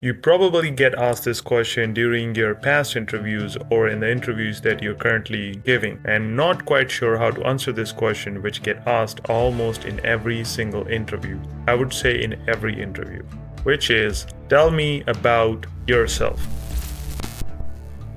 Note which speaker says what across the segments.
Speaker 1: You probably get asked this question during your past interviews or in the interviews that you're currently giving, and not quite sure how to answer this question, which get asked almost in every single interview. I would say in every interview, which is, tell me about yourself.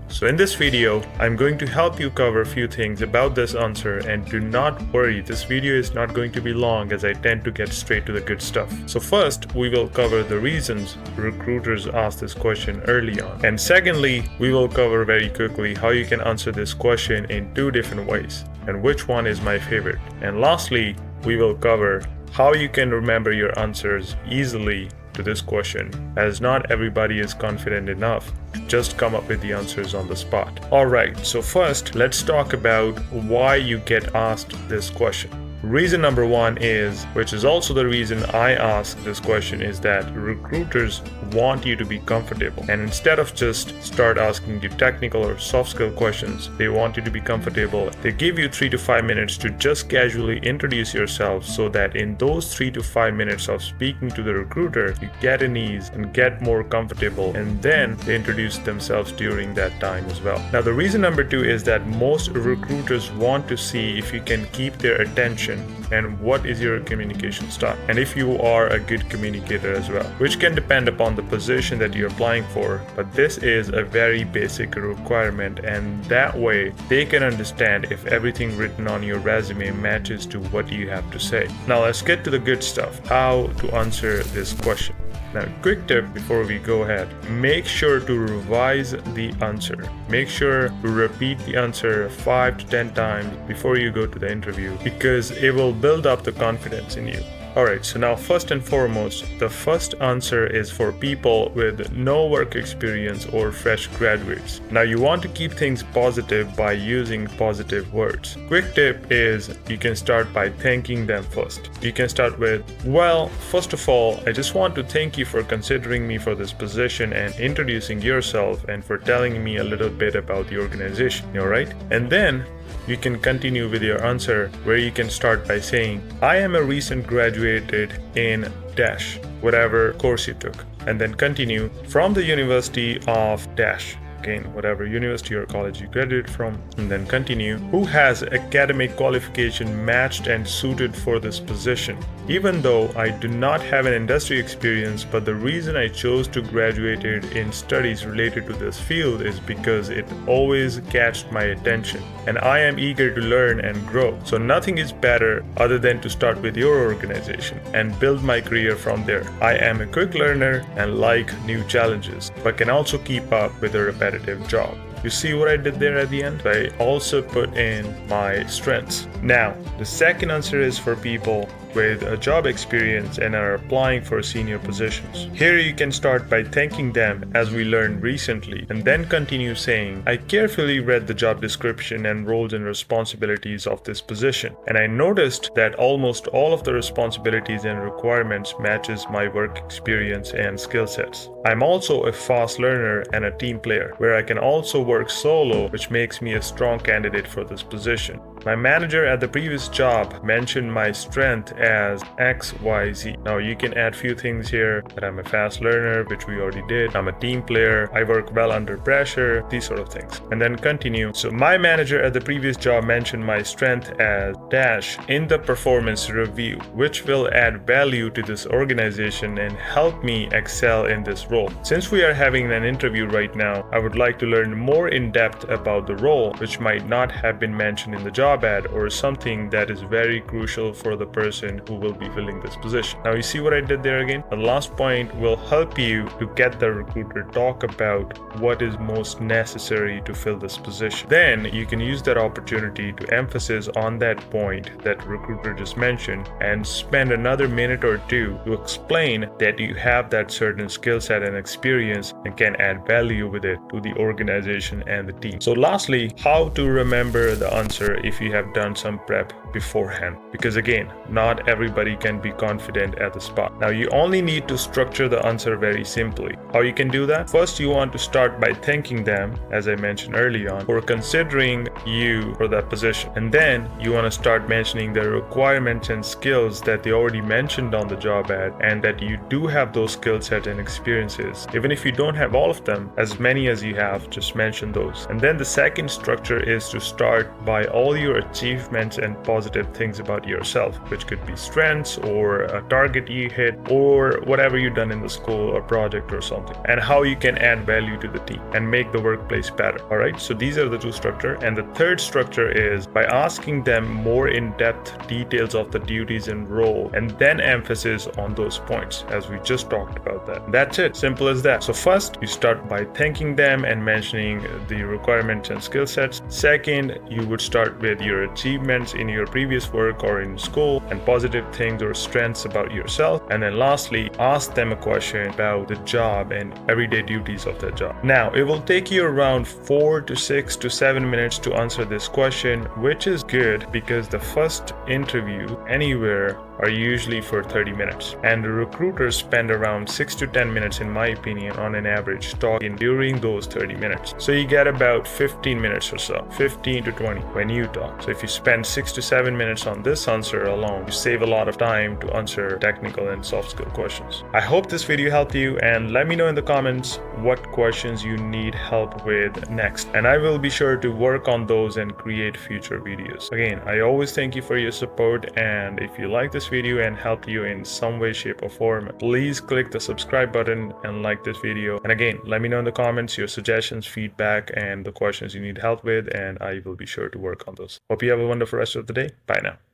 Speaker 1: So in this video, I'm going to help you cover a few things about this answer, and do not worry, this video is not going to be long as I tend to get straight to the good stuff. So first, we will cover the reasons recruiters ask this question early on. And secondly, we will cover very quickly how you can answer this question in two different ways, and which one is my favorite. And lastly, we will cover how you can remember your answers easily to this question, as not everybody is confident enough to just come up with the answers on the spot. Alright, so first let's talk about why you get asked this question. Reason number one is, which is also the reason I ask this question, is that recruiters want you to be comfortable. And instead of just start asking you technical or soft skill questions, they want you to be comfortable. They give you 3 to 5 minutes to just casually introduce yourself, so that in those 3 to 5 minutes of speaking to the recruiter, you get an ease and get more comfortable, and then they introduce themselves during that time as well. Now, the reason number two is that most recruiters want to see if you can keep their attention and what is your communication style, and if you are a good communicator as well, which can depend upon the position that you're applying for, but this is a very basic requirement, and that way they can understand if everything written on your resume matches to what you have to say. Now let's get to the good stuff, how to answer this question. Now, quick tip before we go ahead, make sure to revise the answer. Make sure to repeat the answer 5 to 10 times before you go to the interview, because it will build up the confidence in you. Alright, so now first and foremost, the first answer is for people with no work experience or fresh graduates. Now you want to keep things positive by using positive words. Quick tip is, you can start by thanking them first. You can start with, well, first of all, I just want to thank you for considering me for this position and introducing yourself and for telling me a little bit about the organization, alright? And then you can continue with your answer, where you can start by saying, I am a recent graduated in dash, whatever course you took, and then continue from the University of dash. Again, whatever university or college you graduated from, and then continue, who has academic qualification matched and suited for this position. Even though I do not have an industry experience, but the reason I chose to graduate in studies related to this field is because it always catched my attention, and I am eager to learn and grow. So nothing is better other than to start with your organization and build my career from there. I am a quick learner and like new challenges, but can also keep up with a repetitive job. You see what I did there at the end? I also put in my strengths. Now, the second answer is for people with a job experience and are applying for senior positions. Here you can start by thanking them, as we learned recently, and then continue saying, I carefully read the job description and roles and responsibilities of this position, and I noticed that almost all of the responsibilities and requirements matches my work experience and skill sets. I'm also a fast learner and a team player, where I can also work solo, which makes me a strong candidate for this position. My manager at the previous job mentioned my strength as XYZ. Now you can add few things here, that I'm a fast learner, which we already did. I'm a team player. I work well under pressure, these sort of things. And then continue. So my manager at the previous job mentioned my strength as dash in the performance review, which will add value to this organization and help me excel in this role. Since we are having an interview right now, I would like to learn more in depth about the role, which might not have been mentioned in the job ad, or something that is very crucial for the person who will be filling this position. Now you see what I did there again? The last point will help you to get the recruiter talk about what is most necessary to fill this position. Then you can use that opportunity to emphasize on that point that recruiter just mentioned, and spend another minute or two to explain that you have that certain skill set and experience and can add value with it to the organization and the team. So lastly, how to remember the answer if you have done some prep beforehand, because again, not everybody can be confident at the spot. Now, you only need to structure the answer very simply. How you can do that? First, you want to start by thanking them, as I mentioned early on, for considering you for that position. And then you want to start mentioning the requirements and skills that they already mentioned on the job ad, and that you do have those skill sets and experiences. Even if you don't have all of them, as many as you have, just mention those. And then the second structure is to start by all your achievements and positive things about yourself, which could be strengths or a target you hit or whatever you've done in the school or project or something, and how you can add value to the team and make the workplace better. All right, so these are the two structure. And the third structure is by asking them more in-depth details of the duties and role, and then emphasis on those points, as we just talked about that. That's it, simple as that. So first, you start by thanking them and mentioning the requirements and skill sets. Second, you would start with your achievements in your previous work or in school and positive things or strengths about yourself. And then lastly, ask them a question about the job and everyday duties of that job. Now, it will take you around 4 to 6 to 7 minutes to answer this question, which is good because the first interview anywhere are usually for 30 minutes, and the recruiters spend around 6 to 10 minutes, in my opinion, on an average talking during those 30 minutes. So you get about 15 minutes or so, 15 to 20 when you talk. So if you spend 6 to 7 minutes on this answer alone, you save a lot of time to answer technical and soft skill questions. I hope this video helped you, and let me know in the comments what questions you need help with next, and I will be sure to work on those and create future videos. Again, I always thank you for your support, and if you like this video and help you in some way, shape or form, please click the subscribe button and like this video. And again, let me know in the comments your suggestions, feedback, and the questions you need help with, and I will be sure to work on those. Hope you have a wonderful rest of the day. Bye now.